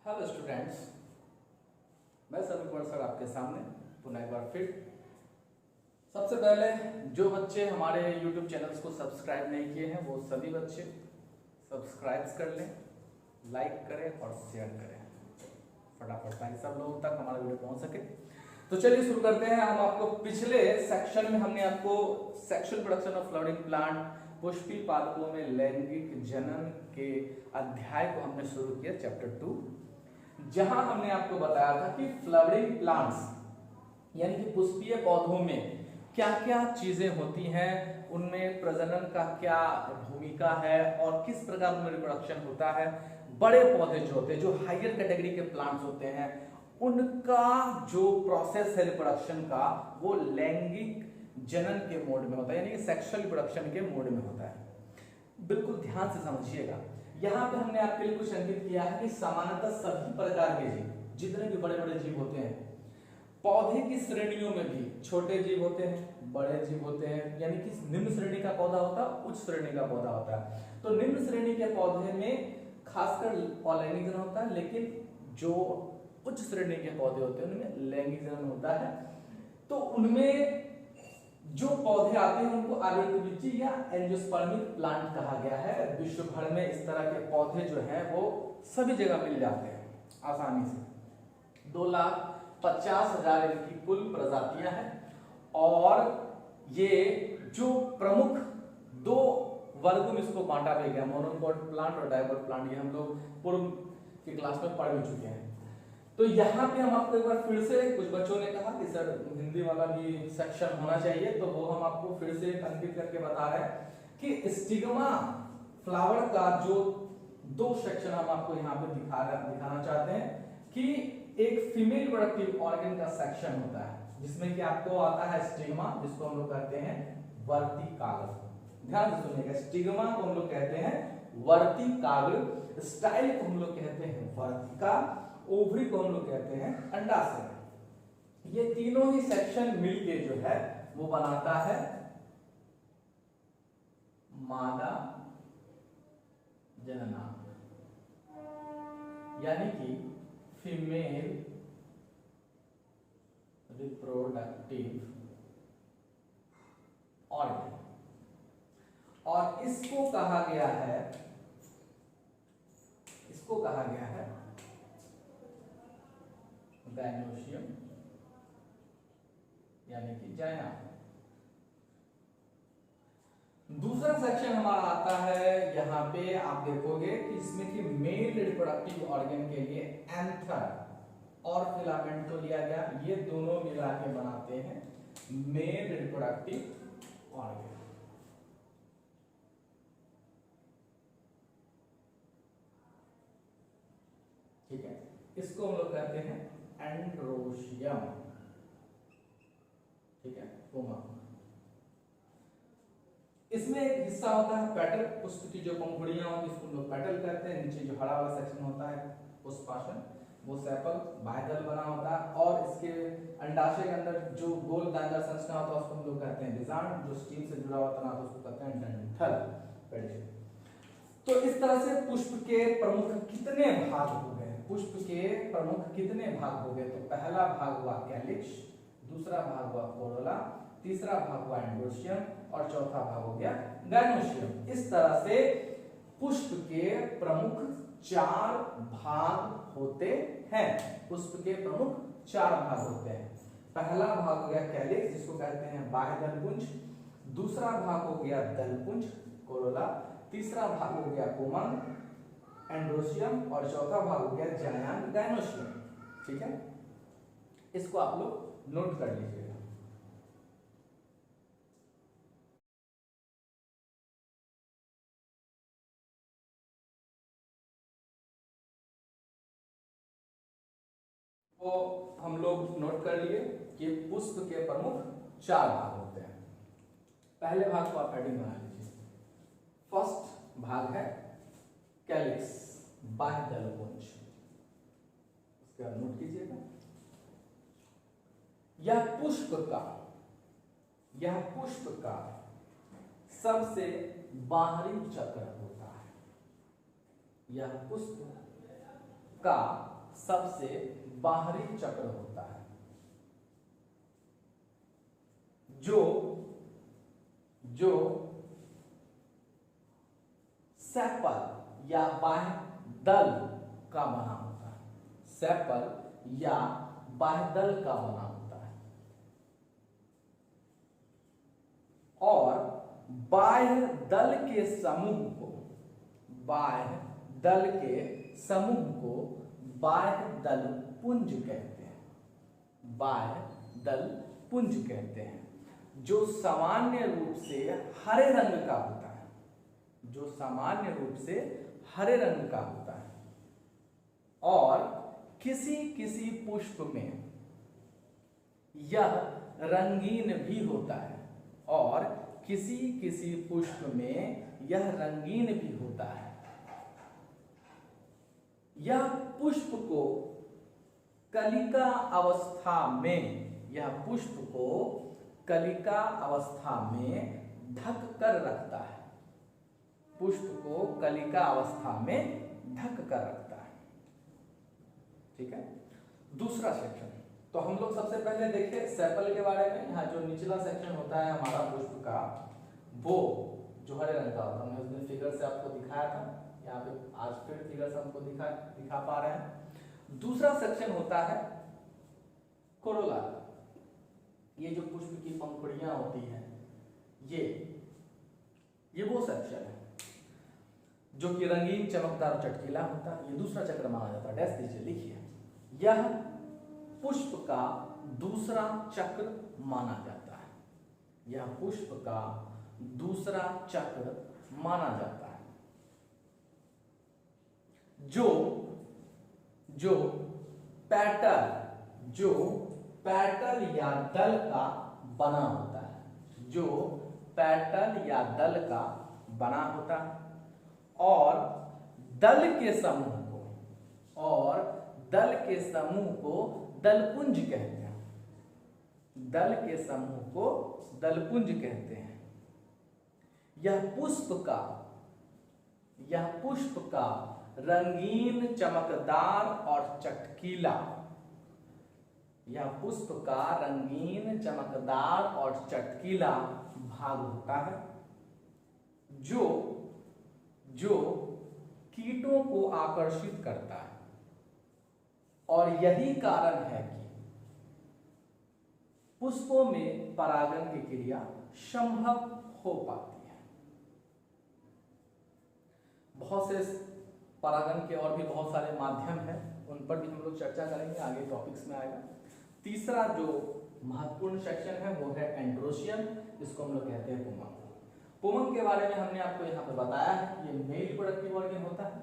Hello students, मैं Sameer Kumar sir आपके सामने पुनः एक बार फिर। सबसे पहले जो बच्चे हमारे YouTube चैनल्स को सब्सक्राइब नहीं किए हैं वो सभी बच्चे सब्सक्राइब कर लें, लाइक करें और शेयर करें फटाफट, ताकि सब लोगों तक हमारा वीडियो पहुंच सके। तो चलिए शुरू करते हैं। हम आपको पिछले सेक्शन में हमने आपको sexual production of flowering plant, पुष्पीय पादपों में लैंगिक जनन के अध्याय को हमने शुरू किया, चैप्टर 2, जहां हमने आपको बताया था कि फ्लावरिंग प्लांट्स यानी कि पुष्पीय पौधों में क्या क्या चीजें होती हैं, उनमें प्रजनन का क्या भूमिका है और किस प्रकार उनमें रिप्रोडक्शन होता है। बड़े पौधे जो होते हैं, जो हायर कैटेगरी के प्लांट्स होते हैं, उनका जो प्रोसेस है रिप्रोडक्शन का, वो लैंगिक जनन के मोड में होता है, यानी कि सेक्सुअल रिप्रोडक्शन के मोड में होता है। बिल्कुल ध्यान से समझिएगा। यहाँ पे हमने आपके लिए कुछ अंकित किया है कि सामान्यतः सभी प्रकार के जीव, जितने भी बड़े बड़े जीव होते हैं, पौधे की श्रेणियों में भी छोटे जीव होते हैं, बड़े जीव होते हैं, यानी कि निम्न श्रेणी का पौधा होता है, उच्च श्रेणी का पौधा होता है। तो निम्न श्रेणी के पौधे में खासकर अलैंगिक जनन होता है, लेकिन जो उच्च श्रेणी के पौधे होते हैं उनमें लैंगिक जनन होता है। तो उनमें जो पौधे आते हैं उनको आर्योट्रोपिची या एंजियोस्पर्मिक प्लांट कहा गया है। विश्व भर में इस तरह के पौधे जो हैं वो सभी जगह मिल जाते हैं आसानी से। 2,50,000 इनकी कुल प्रजातियां हैं और ये जो प्रमुख दो वर्गों में इसको बांटा भी गया, मोनोकोट प्लांट और डाइकोट प्लांट, ये हम लोग पूर्व की क्लास में पढ़ भी चुके हैं। तो यहाँ पे हम आपको एक बार फिर से, कुछ बच्चों ने कहा कि सर हिंदी वाला भी सेक्शन होना चाहिए, तो वो हम आपको फिर से अंकित करके बता रहे हैं कि स्टिग्मा फ्लावर का जो दो सेक्शन हम आपको यहाँ पे दिखाना चाहते हैं कि एक फीमेल प्रोडक्टिव ऑर्गन का सेक्शन होता है, जिसमें कि आपको आता है स्टिग्मा, जिसको हम लोग कहते हैं वर्तिकाग्र। ध्यान से सुनिएगा, स्टिग्मा को हम लोग कहते हैं वर्तिकाग्र, स्टाइल को हम लोग कहते हैं वर्तिका, ओवरी को हम लोग कहते हैं अंडाशय। ये तीनों ही सेक्शन मिलके जो है वो बनाता है मादा जनना, यानी कि फीमेल रिप्रोडक्टिव ऑर्गन। और इसको कहा गया है गायनोशियम, यानी कि जायना। दूसरा सेक्शन हमारा आता है, यहां पे आप देखोगे कि इसमें कि मेल रिप्रोडक्टिव ऑर्गन के लिए एंथर और फिलामेंट को लिया गया, ये दोनों मिला के बनाते हैं मेल रिप्रोडक्टिव ऑर्गन। ठीक है, इसको हम लोग कहते हैं एंड्रोशियम। ठीक है, इसमें एक हिस्सा होता है पेटल, पुष्प की जो पंखुड़ियां होती है इसको हम लोग पेटल कहते हैं। नीचे जो हरा वाला सेक्शन होता है पुष्पासन, वो सेपल बाह्यदल बना होता है, और इसके अंडाशय के अंदर जो गोल दानेदार संरचना होता है उसको हम लोग कहते हैं रिजार्ड, जो स्टील से जुड़ा हुआ तना होता है उसको कहते हैं डंठल पेडिल। तो इस तरह से पुष्प के प्रमुख कितने भाग हो गए, पुष्प के प्रमुख कितने भाग हो गए? तो पहला भाग हुआ कैलिक्स, दूसरा भाग हुआ कोरोला, तीसरा भाग हुआ एंड्रोशियम और चौथा भाग हो गया गायनोशियम। इस तरह से पुष्प के प्रमुख 4 भाग होते हैं। पुष्प के प्रमुख 4 भाग होते हैं। पहला भाग हो गया कैलिक्स, जिसको कहते हैं बाह्य दलपुंज, दूसरा भाग हो गया दलपुंज कोरोला, तीसरा भाग हो गया पुंज एंड्रोशियम और चौथा भाग हो गया जायन गायनोशियम। ठीक है, इसको आप लोग नोट कर लीजिएगा। तो हम लोग नोट कर लिए कि पुष्प के प्रमुख 4 भाग होते हैं। पहले भाग को आप हेडिंग बना लीजिए। फर्स्ट भाग है कैलिक्स, बाह्य दलपुंज, उसका नोट कीजिएगा। यह पुष्प का सबसे बाहरी चक्र होता है। यह पुष्प का सबसे बाहरी चक्र होता है। जो सेपल या बाह्यदल का बना होता है। सेपल या बाह्यदल का बना होता है। और बाह्यदल के समूह को बाह्यदल पुंज कहते हैं। बाह्यदल पुंज कहते हैं, जो सामान्य रूप से हरे रंग का होता है। जो सामान्य रूप से हरे रंग का होता है और किसी किसी पुष्प में यह रंगीन भी होता है और किसी किसी पुष्प में यह रंगीन भी होता है। यह पुष्प को कलिका अवस्था में ढक कर रखता है। पुष्प को कलिका अवस्था में ढक कर रखता है। ठीक है। दूसरा सेक्शन, तो हम लोग सबसे पहले देखें सेपल के बारे में। यहाँ जो निचला सेक्शन होता है हमारा पुष्प का, वो जो हरे रंग का होता है, हमने उस दिन फिगर से आपको दिखाया था। यहाँ पे आज फिर फिगर से हमको दिखा पा रहे हैं। दूसरा सेक्शन होता है कोरोला। ये जो पुष्प की पंखुड़ियां होती हैं, ये वो सेक्शन है जो कि रंगीन, चमकदार, चटकीला होता है। ये दूसरा चक्र माना जाता है। डैश दीजिए, लिखिए, यह पुष्प का दूसरा चक्र माना जाता है। यह पुष्प का दूसरा चक्र माना जाता है। जो पेटल या दल का बना होता है। जो पेटल या दल का बना होता है और दल के समूह को दलपुंज कहते हैं। दल के समूह को दलपुंज कहते हैं। यह पुष्प का रंगीन, चमकदार और चटकीला, यह पुष्प का रंगीन, चमकदार और चटकीला भाग होता है जो कीटों को आकर्षित करता है। और यही कारण है कि पुष्पों में परागण की क्रिया संभव हो पाती है। बहुत से परागण के और भी बहुत सारे माध्यम हैं, उन पर भी हम लोग चर्चा करेंगे, आगे टॉपिक्स में आएगा। तीसरा जो महत्वपूर्ण सेक्शन है वो है एंड्रोशियम, जिसको हम लोग कहते हैं पुमंग। पुमंग के बारे में हमने आपको यहाँ पे बताया है कि ये मेल रिप्रोडक्टिव ऑर्गन होता है,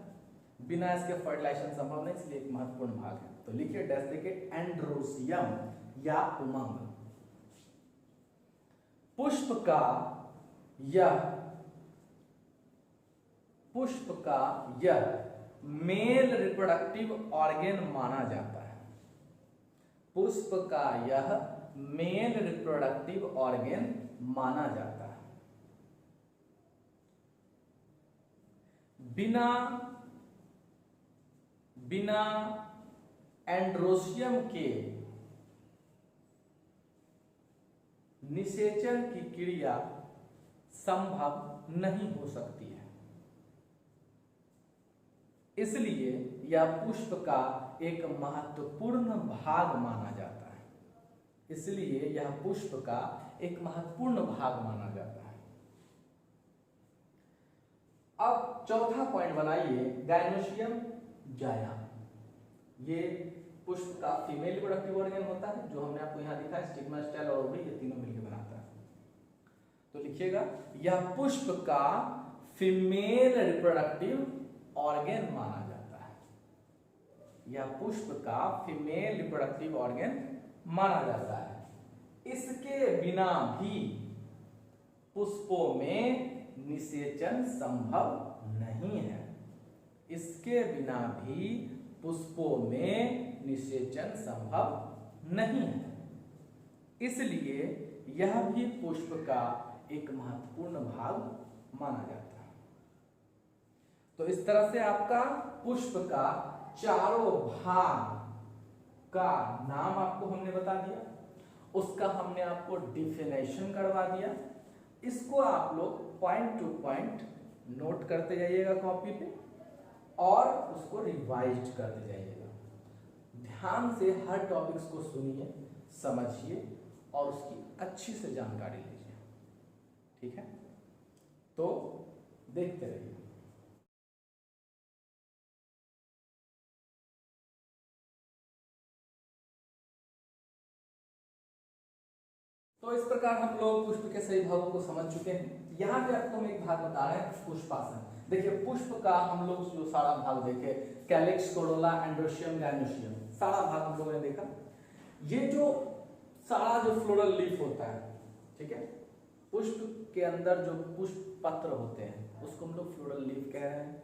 बिना इसके फर्टिलाइजेशन संभव नहीं, इसलिए एक महत्वपूर्ण भाग है। तो लिखिए, डैश देके, एंड्रोशियम या पुमंग। पुष्प का यह मेल रिप्रोडक्टिव ऑर्गन माना जाता है। पुष्प का यह मेल रिप्रोडक्टिव ऑर्गन माना जाता है। बिना एंड्रोशियम के निषेचन की क्रिया संभव नहीं हो सकती है। इसलिए यह पुष्प का एक महत्वपूर्ण भाग माना जाता है। इसलिए यह पुष्प का एक महत्वपूर्ण भाग माना जाता है। अब चौथा पॉइंट बनाइए, गायनोशियम जाया। ये पुष्प का फीमेल रिप्रोडक्टिव ऑर्गन होता है, जो हमने आपको यहाँ दिखा, स्टिग्मा, स्टेल और ओवरी, ये तीनों मिलकर बनाता है। तो लिखिएगा, यह पुष्प का फीमेल रिप्रोडक्टिव ऑर्गन माना जाता है। यह पुष्प का फीमेल रिप्रोडक्टिव ऑर्गन माना जाता है। इसके बिना भी पुष्पों में निषेचन संभव नहीं है। इसके बिना भी पुष्पों में निषेचन संभव नहीं है। इसलिए यह भी पुष्प का एक महत्वपूर्ण भाग माना जाता है। तो इस तरह से आपका पुष्प का चारों भाग का नाम आपको हमने बता दिया, उसका हमने आपको डिफिनेशन करवा दिया। इसको आप लोग पॉइंट टू पॉइंट नोट करते जाइएगा कॉपी पे और उसको रिवाइज करते जाइएगा। ध्यान से हर टॉपिक्स को सुनिए, समझिए और उसकी अच्छी से जानकारी लीजिए। ठीक है, तो देखते रहिए। तो इस प्रकार हम लोग पुष्प के सही भागों को समझ चुके हैं। यहाँ पे आपको हम एक भाग बता रहे हैं पुष्पासन। देखिए पुष्प का हम लोग जो सारा भाग देखे, कैलिक्स, कोरोला, एंड्रोशियम, गायनोशियम, सारा भाग हम लोगों ने देखा। ये जो सारा जो फ्लोरल लीफ होता है, ठीक है, पुष्प के अंदर जो पुष्प पत्र होते हैं उसको हम लोग फ्लोरल लीफ कह रहे हैं।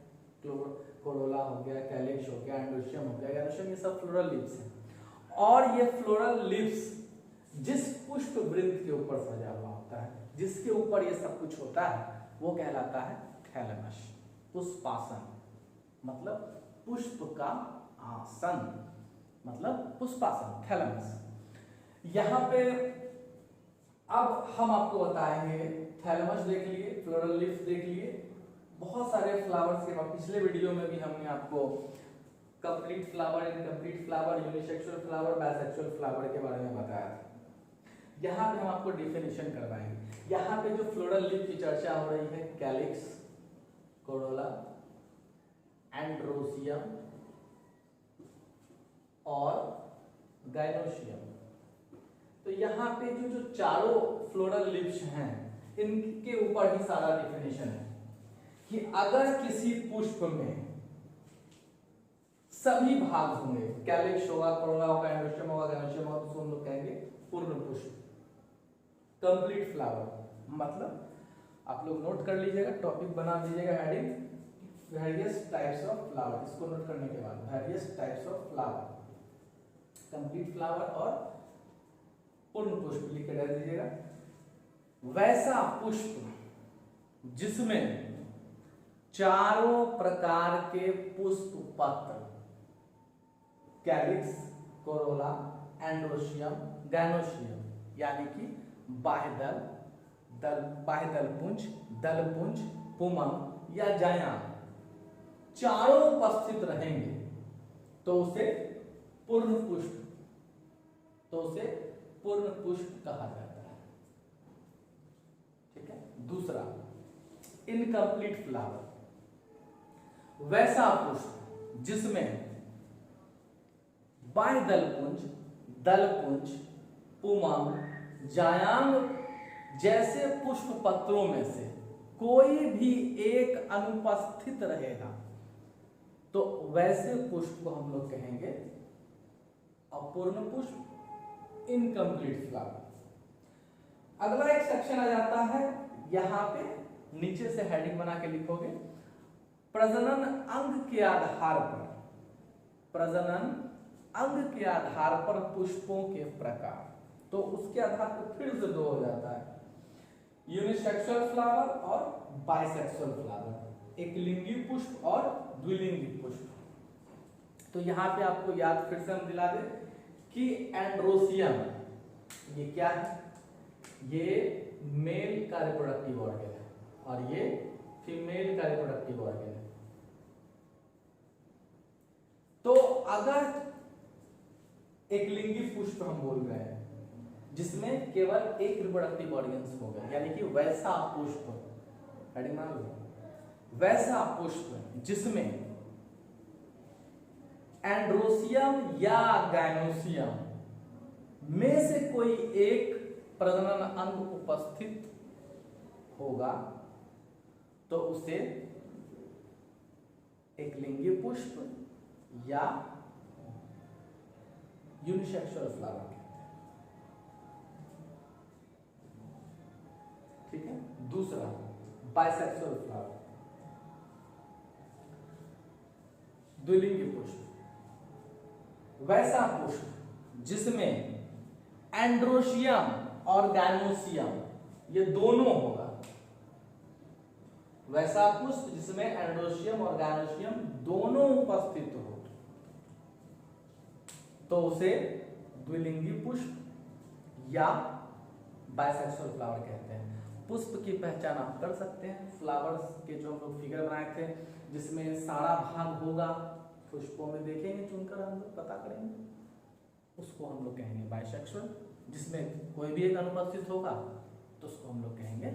कोरोला हो गया, कैलिक्स हो गया, एंड्रोशियम हो गया, गायनोशियम, ये सब फ्लोरल लीव्स हैं। और ये फ्लोरल लीव्स जिस पुष्प वृंत के ऊपर सजा हुआ होता है, जिसके ऊपर ये सब कुछ होता है, वो कहलाता है थैलेमस। पुष्पासन मतलब पुष्प का आसन, मतलब पुष्पासन, थैलेमस। यहाँ पे अब हम आपको बताएंगे, थैलेमस देख लिए, फ्लोरल लीफ देख लिए, बहुत सारे फ्लावर्स के बाद पिछले वीडियो में भी हमने आपको complete flower, incomplete flower, unisexual flower, bisexual flower के बारे में बताया था। यहाँ पे हम आपको डिफिनेशन करवाएंगे। यहाँ पे जो फ्लोरल लीफ की चर्चा हो रही है, कैलिक्स, कोरोला, एंड्रोसियम और गायनोशियम। तो यहाँ पे जो चारों फ्लोरल लीव्स हैं, इनके ऊपर ही सारा डिफिनेशन है कि अगर किसी पुष्प में सभी भाग होंगे, कैलिक्स होगा, कोरोला होगा, एंड्रोशियम होगा, गायनोशियम होगा, तो हम लोग कहेंगे पूर्ण पुष्प, कंप्लीट फ्लावर। मतलब आप लोग नोट कर लीजिएगा, टॉपिक बना दीजिएगा heading, various types of flower. इसको नोट करने के बाद various types of flower, complete flower और पूर्ण पुष्प लिख कर दीजिएगा। वैसा पुष्प जिसमें चारों प्रकार के पुष्प पत्र, कैलिक्स, कोरोला, एंड्रोशियम, गायनोशियम, यानी कि बाह्यदल, बाह्यदल पुंज, दल पुंज, पुमंग या जायाम, चारों उपस्थित रहेंगे तो उसे पूर्ण पुष्प, कहा जाता है। ठीक है। दूसरा, इनकम्प्लीट फ्लावर, वैसा पुष्प जिसमें बाह्यदल पुंज, दल पुंज, पुमंग, जायांग जैसे पुष्प पत्रों में से कोई भी एक अनुपस्थित रहेगा तो वैसे पुष्प को हम लोग कहेंगे अपूर्ण पुष्प, इनकम्प्लीट फ्लावर। अगला एक सेक्शन आ जाता है, यहां पे नीचे से हेडिंग बना के लिखोगे, प्रजनन अंग के आधार पर, प्रजनन अंग के आधार पर पुष्पों के प्रकार। तो उसके आधार पर फिर से दो हो जाता है, यूनिसेक्सुअल फ्लावर और बाइसेक्सुअल फ्लावर, एक लिंगी पुष्प और द्विलिंगी पुष्प। तो यहाँ पे आपको याद फिर से हम दिला दें कि एंड्रोसियम ये क्या है, ये मेल का रिप्रोडक्टिव ऑर्गन है और ये फीमेल का रिप्रोडक्टिव ऑर्गन है। तो अगर एक लिंगी पुष्प हम बोल रहे हैं जिसमें केवल एक रिप्रोडक्टिव ऑर्गन्स होगा, यानी कि वैसा पुष्प, हेडिंग मान लो, वैसा पुष्प जिसमें एंड्रोसियम या गायनोसियम में से कोई एक प्रजनन अंग उपस्थित होगा तो उसे एक लिंगी पुष्प या यूनिसेक्सुअल फ्लावर कहते हैं। ठीक है। दूसरा, बाइसेक्सुअल फ्लावर, द्विलिंगी पुष्प, वैसा पुष्प जिसमें एंड्रोशियम और गायनोसियम ये दोनों होगा, वैसा पुष्प जिसमें एंड्रोशियम और गायनोशियम दोनों उपस्थित हो तो उसे द्विलिंगी पुष्प या बाइसेक्सुअल फ्लावर कहते हैं। पुष्प की पहचान आप कर सकते हैं, फ्लावर्स के जो हम लोग फिगर बनाए थे जिसमें सारा भाग होगा, पुष्पों में देखेंगे चुनकर हम लोग पता करेंगे, उसको हम लोग कहेंगे बाइसेक्सुअल। जिसमें कोई भी एक अनुपस्थित होगा तो उसको हम लोग कहेंगे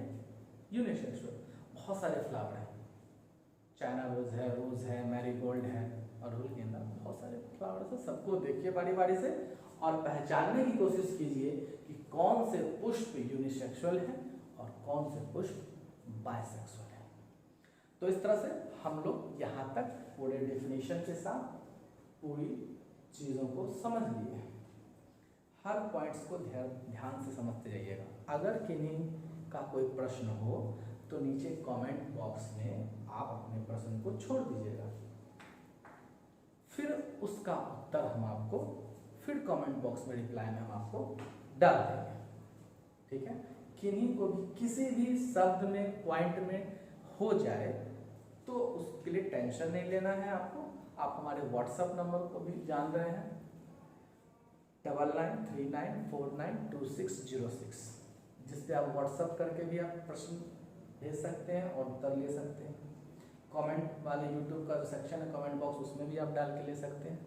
यूनिसेक्सुअल। बहुत सारे फ्लावर हैं, चाइना रोज है, मैरीगोल्ड है, अड़हुल गेंदा, बहुत सारे फ्लावर्स हैं। सबको देखिए बारी बारी से और पहचानने की कोशिश कीजिए कि कौन से पुष्प यूनिसेक्सुअल है और कौन से पुष्प बाइसेक्सुअल है। तो इस तरह से हम लोग यहाँ तक पूरे डेफिनेशन के साथ पूरी चीज़ों को समझ लिए हैं। हर पॉइंट्स को ध्यान से समझते जाइएगा। अगर किन्हीं का कोई प्रश्न हो तो नीचे कमेंट बॉक्स में आप अपने प्रश्न को छोड़ दीजिएगा, फिर उसका उत्तर हम आपको फिर कमेंट बॉक्स में रिप्लाई में हम आपको डाल देंगे, ठीक है। किन्हीं को भी किसी भी शब्द में पॉइंट में हो जाए तो उसके लिए टेंशन नहीं लेना है आपको। आप हमारे व्हाट्सएप नंबर को भी जान रहे हैं, 9939492606, जिस पे आप व्हाट्सएप करके भी आप प्रश्न भेज सकते हैं और उत्तर ले सकते हैं। कमेंट वाले यूट्यूब का जो सेक्शन है कमेंट बॉक्स, उसमें भी आप डाल के ले सकते हैं।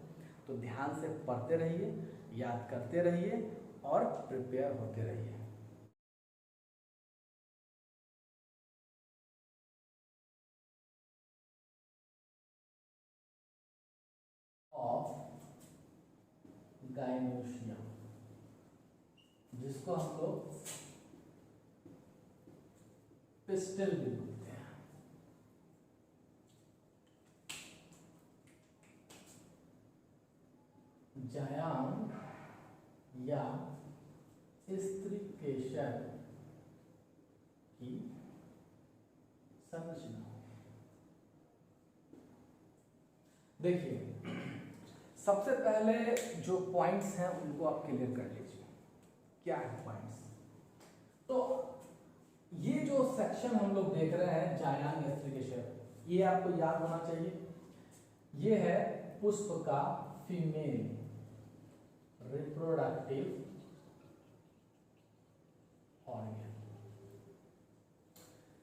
तो ध्यान से पढ़ते रहिए, याद करते रहिए और प्रिपेयर होते रहिए। ऑफ गायनोशिया, जिसको हम लोग पिस्टल भी बोलते हैं। जायांग या स्त्री केशर की संरचना। देखिए, सबसे पहले जो पॉइंट्स हैं उनको आप क्लियर कर लीजिए। क्या है पॉइंट्स? तो ये जो सेक्शन हम लोग देख रहे हैं जायांग स्त्री केशर, ये आपको याद होना चाहिए। ये है पुष्प का फीमेल रिप्रोडक्टिव ऑर्गन,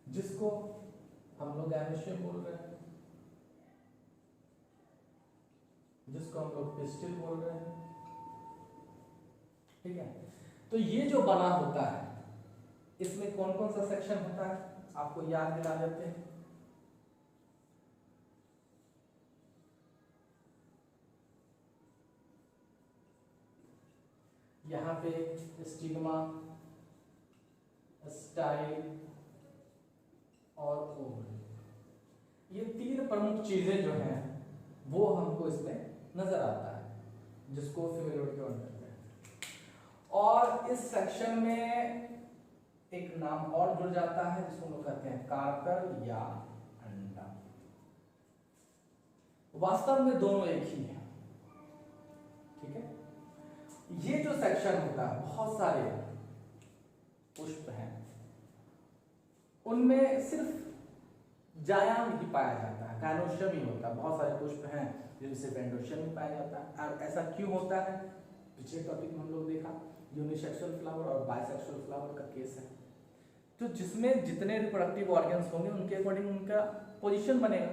जिसको हम लोग गैमेशिया बोल रहे हैं, जिसको हम लोग पिस्टिल बोल रहे हैं, ठीक है। तो ये जो बना होता है इसमें कौन कौन सा सेक्शन होता है आपको याद दिला देते हैं। यहाँ पे स्टिग्मा, स्टाइल और ओवरी, ये तीन प्रमुख चीजें जो हैं वो हमको इसमें नजर आता है, जिसको फीमेल ऑर्गन कहते हैं। और इस सेक्शन में एक नाम और जुड़ जाता है जिसको हम लोग कहते हैं कार्पेल या अंडा। वास्तव में दोनों एक ही है, ठीक है। ये जो सेक्शन होता है, बहुत सारे पुष्प हैं, उनमें सिर्फ जायांग ही पाया जाता है, गायनोशियम ही होता है। बहुत सारे पुष्प हैं जिनमें सिर्फ एंडोशियम ही पाया जाता है। और ऐसा क्यों होता है? पिछले टॉपिक में हम लोग देखा यूनिसेक्सुअल फ्लावर और बाइसेक्सुअल फ्लावर का केस है। तो जिसमें जितने रिप्रोडक्टिव ऑर्गन्स होंगे उनके अकॉर्डिंग उनका पोजीशन बनेगा।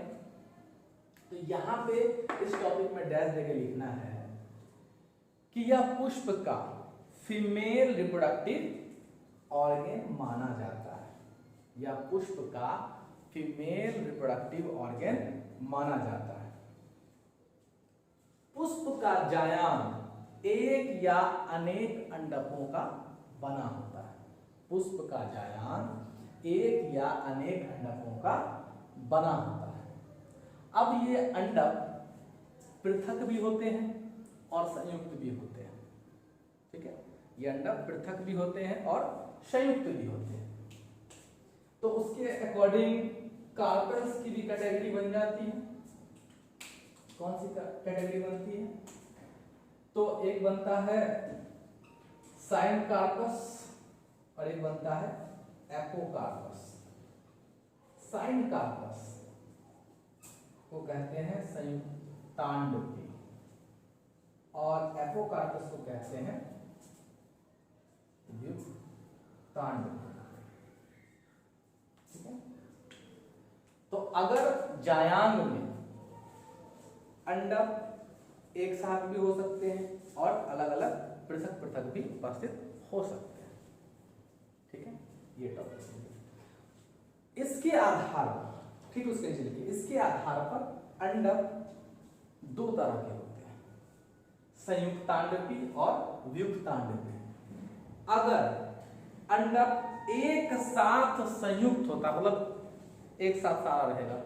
तो यहाँ पे इस टॉपिक में डैश देके लिखना है कि यह पुष्प का फीमेल रिप्रोडक्टिव ऑर्गन माना जाता है, या पुष्प का फीमेल रिप्रोडक्टिव ऑर्गन माना जाता है। पुष्प का जायांग एक या अनेक अंडकों का बना होता है। पुष्प का जायांग एक या अनेक अंडकों का बना होता है। अब ये अंडक पृथक भी होते हैं और संयुक्त भी होते हैं, ठीक है। ये अंडक पृथक भी होते हैं और संयुक्त भी होते हैं। तो उसके अकॉर्डिंग कार्पेल्स की भी कैटेगरी बन जाती है। कौन सी कैटेगरी बनती है? तो एक बनता है साइन कार्पस और एक बनता है एपोकार्पस। साइन कार्पस को कहते हैं संयुक्तांड भी, और एपोकार्पस को कहते हैं व्युत्तांड। ठीक है, तो अगर जायांग में अंडक एक साथ भी हो सकते हैं और अलग अलग पृथक पृथक भी उपस्थित हो सकते हैं। ठीक है, ये टॉपिक इसके आधार पर, ठीक उसके नीचे लिखिए, इसके आधार पर अंडक दो तरह के होते हैं, संयुक्तांडपी और व्युत्तांडपी। अगर अंडक एक साथ संयुक्त होता, मतलब एक साथ सारा रहेगा,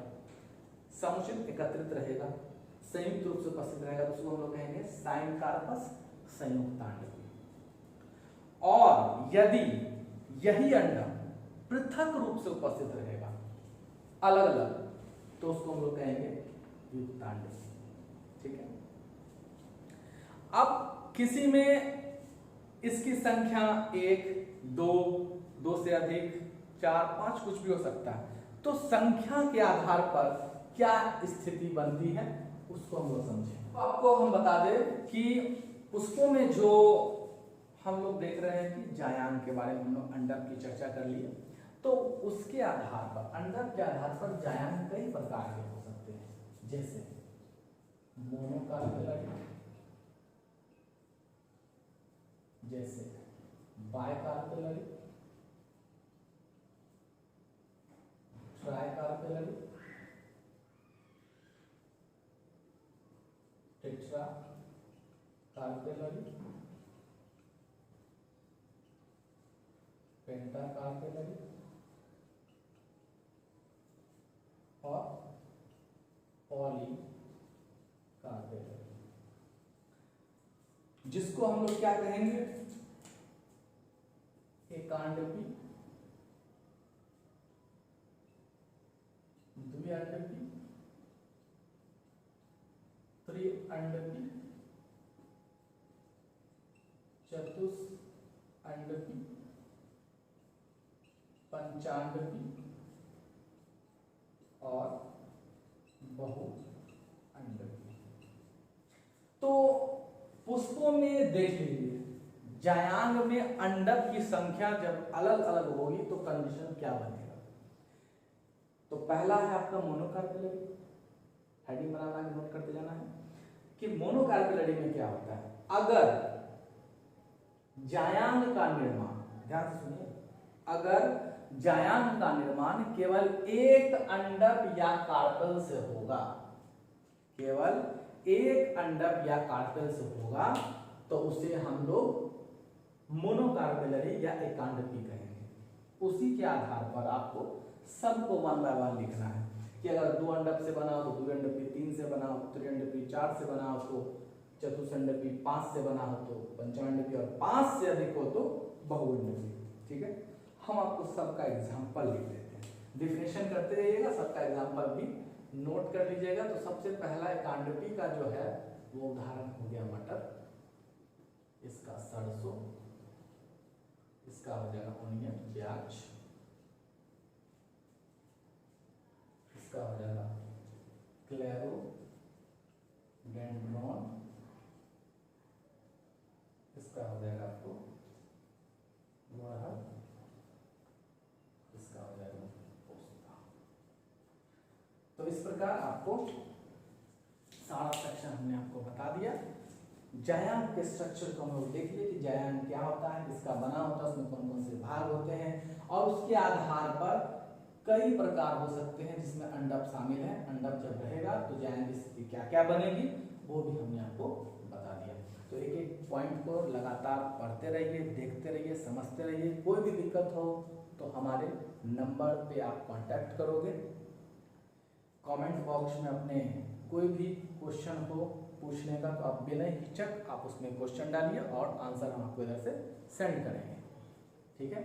समुचित एकत्रित रहेगा, संयुक्त रूप से उपस्थित रहेगा, तो उसको हम लोग कहेंगे साइनकार्पस संयुक्तांडपी। और यदि यही अंडक पृथक रूप से उपस्थित रहेगा, अलग अलग, तो उसको हम लोग कहेंगे व्युत्तांडपी। ठीक है, अब किसी में इसकी संख्या 1, 2, 2 से अधिक, 4, 5 कुछ भी हो सकता है, तो संख्या के आधार पर क्या स्थिति बनती है उसको हम लोग समझें। तो आपको हम बता दें कि पुष्पों में जो हम लोग देख रहे हैं कि जायांग के बारे में हम लोग अंडक की चर्चा कर लिए, तो उसके आधार पर, अंडक के आधार पर जायांग कई प्रकार के हो सकते हैं, जैसे मोनोकार्पेलरी, जैसे बायकार्पेलरी, ट्राइकार्पेलरी, टेट्रा कार्पेलरी, पेंटाकार्पेलरी और पॉलीकार्पेलरी, जिसको हम लोग क्या कहेंगे, एकांडपी, द्विअंडपी, त्रिअंडपी, चतुष्अंडपी, पंचांडपी और बहुअंडपी। तो पुष्पों में देख लीजिए, जायांग में अंडक की संख्या जब अलग अलग होगी तो कंडीशन क्या बनेगा। तो पहला है आपका मोनोकार्पेलरी, हेडिंग बनाना है, नोट करते जाना है कि मोनोकार्पेलरी में क्या होता है। अगर जायांग का निर्माण, ध्यान से सुनिए, अगर जायांग का निर्माण केवल एक अंडक या कार्पेल से होगा, केवल एक अंडक या कार्पेल से होगा, तो उसे हम लोग मोनोकार्पेलरी या एकांडपी कहेंगे। उसी के आधार पर आपको सबको 1 बाय 1 लिखना है कि अगर 2 अंडक से बनाओ तो द्विअंडपी, 3 से बनाओ त्रिअंडपी, 4 से बनाओ तो चतुष्अंडपी, 5 से बना हो तो पंचांडपी और 5 से अधिक हो तो बहुअंडपी। ठीक है, हम आपको सबका एग्जाम्पल लिख देते हैं, डिफिनेशन करते रहिएगा, सबका एग्जाम्पल भी नोट कर लीजिएगा। तो सबसे पहला एकांडपी का जो है वो उदाहरण हो गया मटर, इसका सरसों, इसका हो जाएगा ओनियन, प्याज, इसका हो जाएगा क्लेरो डेंड्रॉन, इसका हो जाएगा आपको गुड़हल, इसका हो जाएगा पोस्ता। तो इस प्रकार आपको सारा सेक्शन हमने आपको बता दिया। जायांग के स्ट्रक्चर को हम लोग देख लिए कि जायांग क्या होता है, किसका बना होता है, उसमें कौन कौन से भाग होते हैं, और उसके आधार पर कई प्रकार हो सकते हैं जिसमें अंडक शामिल है। अंडक जब रहेगा तो जायांग की स्थिति क्या क्या बनेगी वो भी हमने आपको बता दिया। तो एक एक पॉइंट को लगातार पढ़ते रहिए, देखते रहिए, समझते रहिए। कोई भी दिक्कत हो तो हमारे नंबर पे आप कांटेक्ट करोगे। कमेंट बॉक्स में अपने कोई भी क्वेश्चन हो पूछने का तो आप बिना हिचक आप उसमें क्वेश्चन डालिए और आंसर हम आपको इधर से सेंड करेंगे। ठीक है।